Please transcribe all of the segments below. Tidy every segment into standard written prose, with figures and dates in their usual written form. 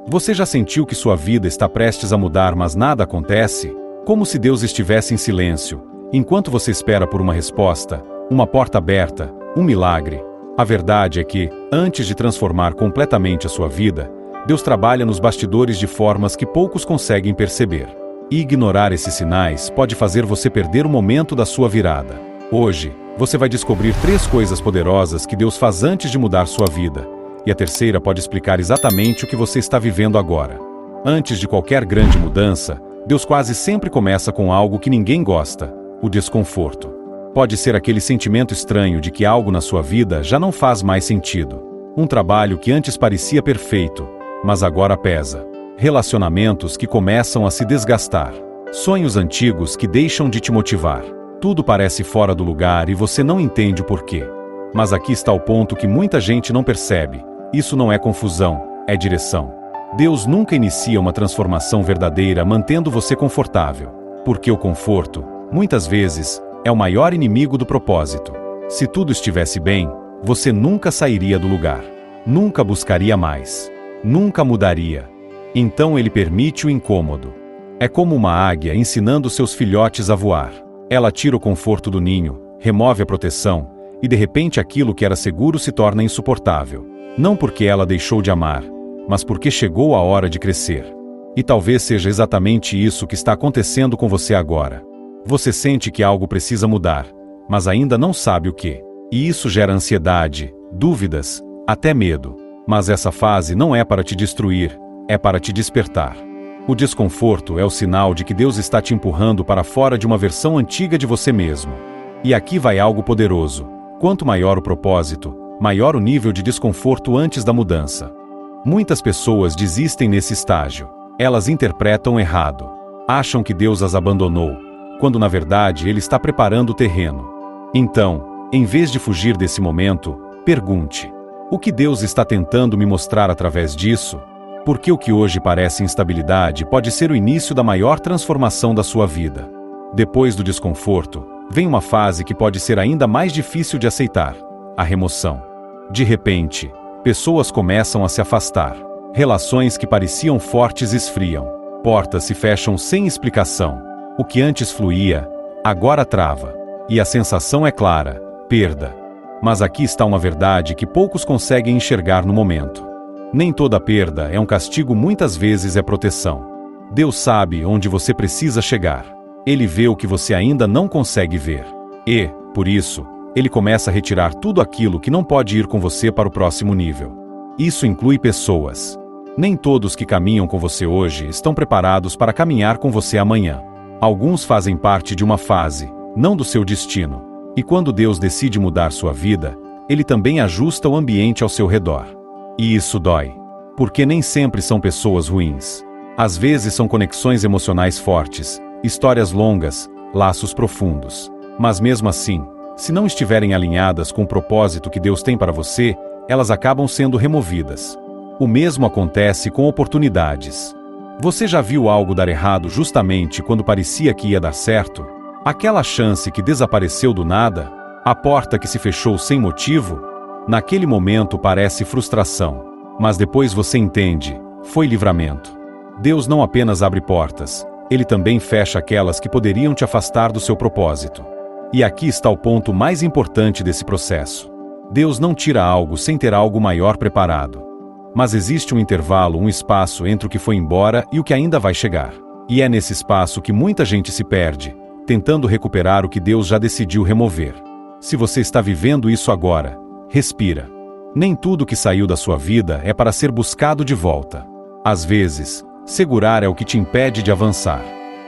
Você já sentiu que sua vida está prestes a mudar, mas nada acontece? Como se Deus estivesse em silêncio, enquanto você espera por uma resposta, uma porta aberta, um milagre. A verdade é que, antes de transformar completamente a sua vida, Deus trabalha nos bastidores de formas que poucos conseguem perceber. E ignorar esses sinais pode fazer você perder o momento da sua virada. Hoje, você vai descobrir 3 coisas poderosas que Deus faz antes de mudar sua vida. E a terceira pode explicar exatamente o que você está vivendo agora. Antes de qualquer grande mudança, Deus quase sempre começa com algo que ninguém gosta: o desconforto. Pode ser aquele sentimento estranho de que algo na sua vida já não faz mais sentido. Um trabalho que antes parecia perfeito, mas agora pesa. Relacionamentos que começam a se desgastar. Sonhos antigos que deixam de te motivar. Tudo parece fora do lugar e você não entende o porquê. Mas aqui está o ponto que muita gente não percebe. Isso não é confusão, é direção. Deus nunca inicia uma transformação verdadeira mantendo você confortável. Porque o conforto, muitas vezes, é o maior inimigo do propósito. Se tudo estivesse bem, você nunca sairia do lugar. Nunca buscaria mais. Nunca mudaria. Então ele permite o incômodo. É como uma águia ensinando seus filhotes a voar. Ela tira o conforto do ninho, remove a proteção, e de repente aquilo que era seguro se torna insuportável. Não porque ela deixou de amar, mas porque chegou a hora de crescer. E talvez seja exatamente isso que está acontecendo com você agora. Você sente que algo precisa mudar, mas ainda não sabe o que. E isso gera ansiedade, dúvidas, até medo. Mas essa fase não é para te destruir, é para te despertar. O desconforto é o sinal de que Deus está te empurrando para fora de uma versão antiga de você mesmo. E aqui vai algo poderoso. Quanto maior o propósito, maior o nível de desconforto antes da mudança. Muitas pessoas desistem nesse estágio. Elas interpretam errado. Acham que Deus as abandonou, quando na verdade Ele está preparando o terreno. Então, em vez de fugir desse momento, pergunte: o que Deus está tentando me mostrar através disso? Porque o que hoje parece instabilidade pode ser o início da maior transformação da sua vida. Depois do desconforto, vem uma fase que pode ser ainda mais difícil de aceitar: a remoção. De repente, pessoas começam a se afastar. Relações que pareciam fortes esfriam. Portas se fecham sem explicação. O que antes fluía, agora trava. E a sensação é clara: perda. Mas aqui está uma verdade que poucos conseguem enxergar no momento. Nem toda perda é um castigo, muitas vezes é proteção. Deus sabe onde você precisa chegar. Ele vê o que você ainda não consegue ver. E, por isso, Ele começa a retirar tudo aquilo que não pode ir com você para o próximo nível. Isso inclui pessoas. Nem todos que caminham com você hoje estão preparados para caminhar com você amanhã. Alguns fazem parte de uma fase, não do seu destino. E quando Deus decide mudar sua vida, Ele também ajusta o ambiente ao seu redor. E isso dói. Porque nem sempre são pessoas ruins. Às vezes são conexões emocionais fortes, histórias longas, laços profundos. Mas mesmo assim, se não estiverem alinhadas com o propósito que Deus tem para você, elas acabam sendo removidas. O mesmo acontece com oportunidades. Você já viu algo dar errado justamente quando parecia que ia dar certo? Aquela chance que desapareceu do nada? A porta que se fechou sem motivo? Naquele momento parece frustração. Mas depois você entende: foi livramento. Deus não apenas abre portas, Ele também fecha aquelas que poderiam te afastar do seu propósito. E aqui está o ponto mais importante desse processo. Deus não tira algo sem ter algo maior preparado. Mas existe um intervalo, um espaço entre o que foi embora e o que ainda vai chegar. E é nesse espaço que muita gente se perde, tentando recuperar o que Deus já decidiu remover. Se você está vivendo isso agora, respira. Nem tudo que saiu da sua vida é para ser buscado de volta. Às vezes, segurar é o que te impede de avançar.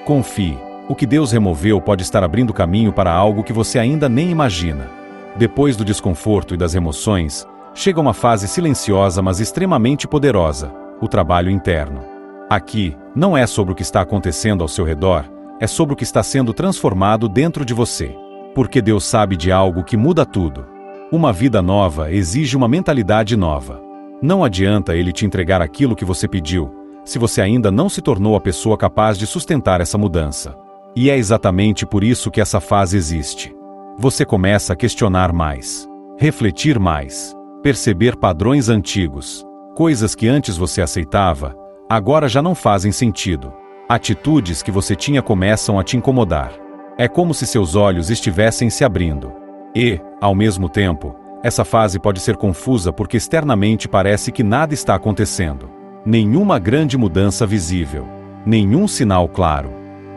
Confie, o que Deus removeu pode estar abrindo caminho para algo que você ainda nem imagina. Depois do desconforto e das emoções, chega uma fase silenciosa mas extremamente poderosa: o trabalho interno. Aqui, não é sobre o que está acontecendo ao seu redor, é sobre o que está sendo transformado dentro de você. Porque Deus sabe de algo que muda tudo. Uma vida nova exige uma mentalidade nova. Não adianta Ele te entregar aquilo que você pediu, se você ainda não se tornou a pessoa capaz de sustentar essa mudança. E é exatamente por isso que essa fase existe. Você começa a questionar mais, refletir mais, perceber padrões antigos. Coisas que antes você aceitava, agora já não fazem sentido. Atitudes que você tinha começam a te incomodar. É como se seus olhos estivessem se abrindo. E, ao mesmo tempo, essa fase pode ser confusa porque externamente parece que nada está acontecendo. Nenhuma grande mudança visível. Nenhum sinal claro.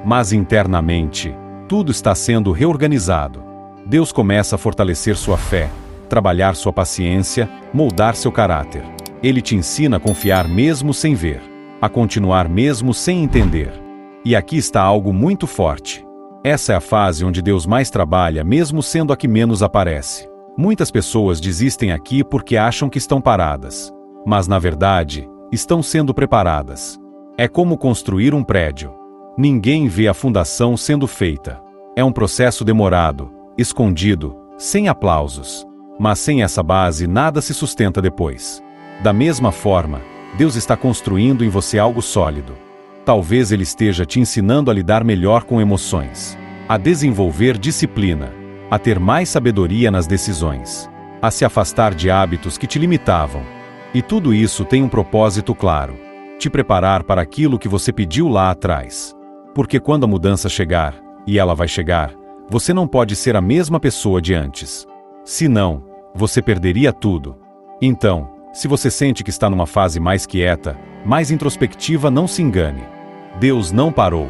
Mas internamente, tudo está sendo reorganizado. Deus começa a fortalecer sua fé, trabalhar sua paciência, moldar seu caráter. Ele te ensina a confiar mesmo sem ver, a continuar mesmo sem entender. E aqui está algo muito forte. Essa é a fase onde Deus mais trabalha, mesmo sendo a que menos aparece. Muitas pessoas desistem aqui porque acham que estão paradas. Mas na verdade, estão sendo preparadas. É como construir um prédio. Ninguém vê a fundação sendo feita. É um processo demorado, escondido, sem aplausos. Mas sem essa base nada se sustenta depois. Da mesma forma, Deus está construindo em você algo sólido. Talvez Ele esteja te ensinando a lidar melhor com emoções, a desenvolver disciplina, a ter mais sabedoria nas decisões, a se afastar de hábitos que te limitavam. E tudo isso tem um propósito claro: te preparar para aquilo que você pediu lá atrás. Porque quando a mudança chegar, e ela vai chegar, você não pode ser a mesma pessoa de antes. Senão, você perderia tudo. Então, se você sente que está numa fase mais quieta, mais introspectiva, não se engane. Deus não parou.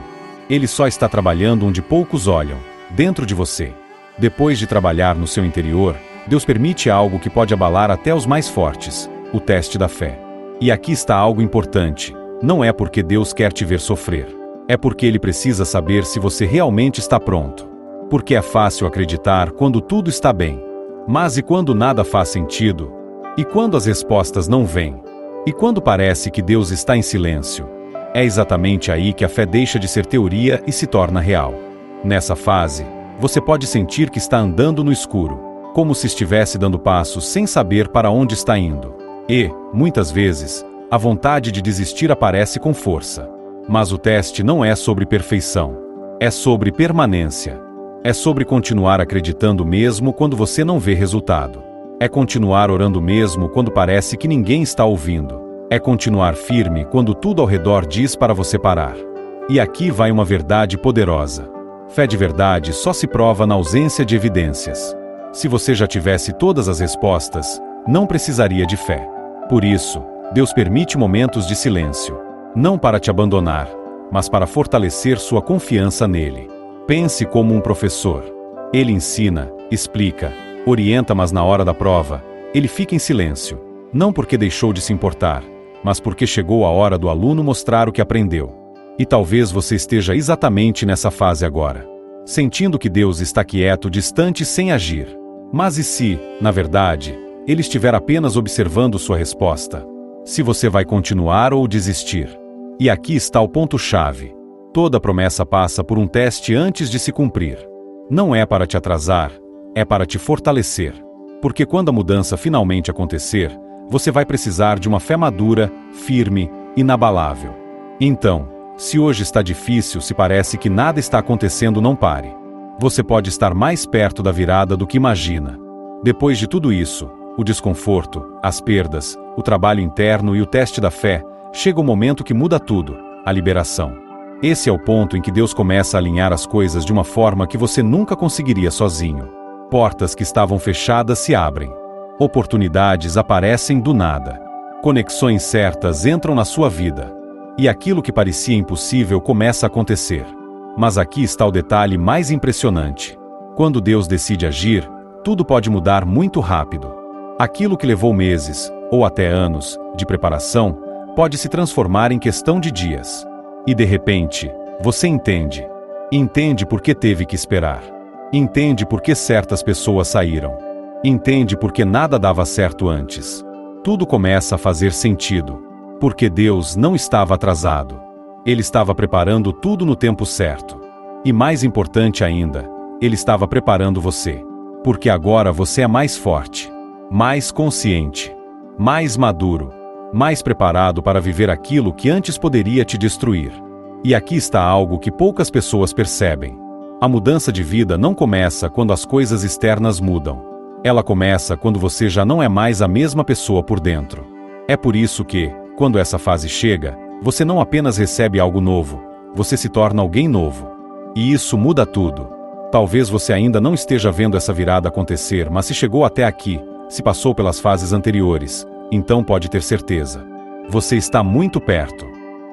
Ele só está trabalhando onde poucos olham, dentro de você. Depois de trabalhar no seu interior, Deus permite algo que pode abalar até os mais fortes: o teste da fé. E aqui está algo importante. Não é porque Deus quer te ver sofrer. É porque Ele precisa saber se você realmente está pronto. Porque é fácil acreditar quando tudo está bem. Mas e quando nada faz sentido? E quando as respostas não vêm? E quando parece que Deus está em silêncio? É exatamente aí que a fé deixa de ser teoria e se torna real. Nessa fase, você pode sentir que está andando no escuro, como se estivesse dando passos sem saber para onde está indo. E, muitas vezes, a vontade de desistir aparece com força. Mas o teste não é sobre perfeição. É sobre permanência. É sobre continuar acreditando mesmo quando você não vê resultado. É continuar orando mesmo quando parece que ninguém está ouvindo. É continuar firme quando tudo ao redor diz para você parar. E aqui vai uma verdade poderosa. Fé de verdade só se prova na ausência de evidências. Se você já tivesse todas as respostas, não precisaria de fé. Por isso, Deus permite momentos de silêncio. Não para te abandonar, mas para fortalecer sua confiança nele. Pense como um professor. Ele ensina, explica, orienta, mas na hora da prova, ele fica em silêncio. Não porque deixou de se importar, mas porque chegou a hora do aluno mostrar o que aprendeu. E talvez você esteja exatamente nessa fase agora, sentindo que Deus está quieto, distante, sem agir. Mas e se, na verdade, Ele estiver apenas observando sua resposta? Se você vai continuar ou desistir? E aqui está o ponto-chave. Toda promessa passa por um teste antes de se cumprir. Não é para te atrasar, é para te fortalecer. Porque quando a mudança finalmente acontecer, você vai precisar de uma fé madura, firme, inabalável. Então, se hoje está difícil, se parece que nada está acontecendo, não pare. Você pode estar mais perto da virada do que imagina. Depois de tudo isso, o desconforto, as perdas, o trabalho interno e o teste da fé, chega o momento que muda tudo: a liberação. Esse é o ponto em que Deus começa a alinhar as coisas de uma forma que você nunca conseguiria sozinho. Portas que estavam fechadas se abrem. Oportunidades aparecem do nada. Conexões certas entram na sua vida. E aquilo que parecia impossível começa a acontecer. Mas aqui está o detalhe mais impressionante. Quando Deus decide agir, tudo pode mudar muito rápido. Aquilo que levou meses, ou até anos, de preparação, pode se transformar em questão de dias. E de repente, você entende. Entende por que teve que esperar. Entende por que certas pessoas saíram. Entende por que nada dava certo antes. Tudo começa a fazer sentido. Porque Deus não estava atrasado. Ele estava preparando tudo no tempo certo. E mais importante ainda, Ele estava preparando você. Porque agora você é mais forte, mais consciente, mais maduro, mais preparado para viver aquilo que antes poderia te destruir. E aqui está algo que poucas pessoas percebem. A mudança de vida não começa quando as coisas externas mudam. Ela começa quando você já não é mais a mesma pessoa por dentro. É por isso que, quando essa fase chega, Você não apenas recebe algo novo, você se torna alguém novo. E isso muda tudo. Talvez você ainda não esteja vendo essa virada acontecer, mas se chegou até aqui, se passou pelas fases anteriores, então pode ter certeza. Você está muito perto.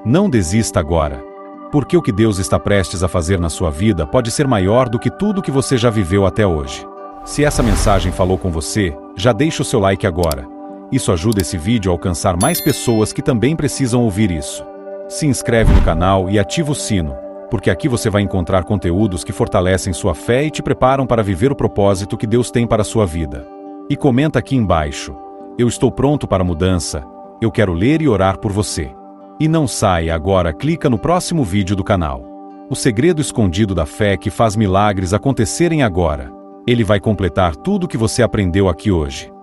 Não desista agora. Porque o que Deus está prestes a fazer na sua vida pode ser maior do que tudo que você já viveu até hoje. Se essa mensagem falou com você, já deixa o seu like agora. Isso ajuda esse vídeo a alcançar mais pessoas que também precisam ouvir isso. Se inscreve no canal e ativa o sino, porque aqui você vai encontrar conteúdos que fortalecem sua fé e te preparam para viver o propósito que Deus tem para a sua vida. E comenta aqui embaixo: eu estou pronto para a mudança, eu quero ler e orar por você. E não saia agora, clica no próximo vídeo do canal. O segredo escondido da fé que faz milagres acontecerem agora. Ele vai completar tudo o que você aprendeu aqui hoje.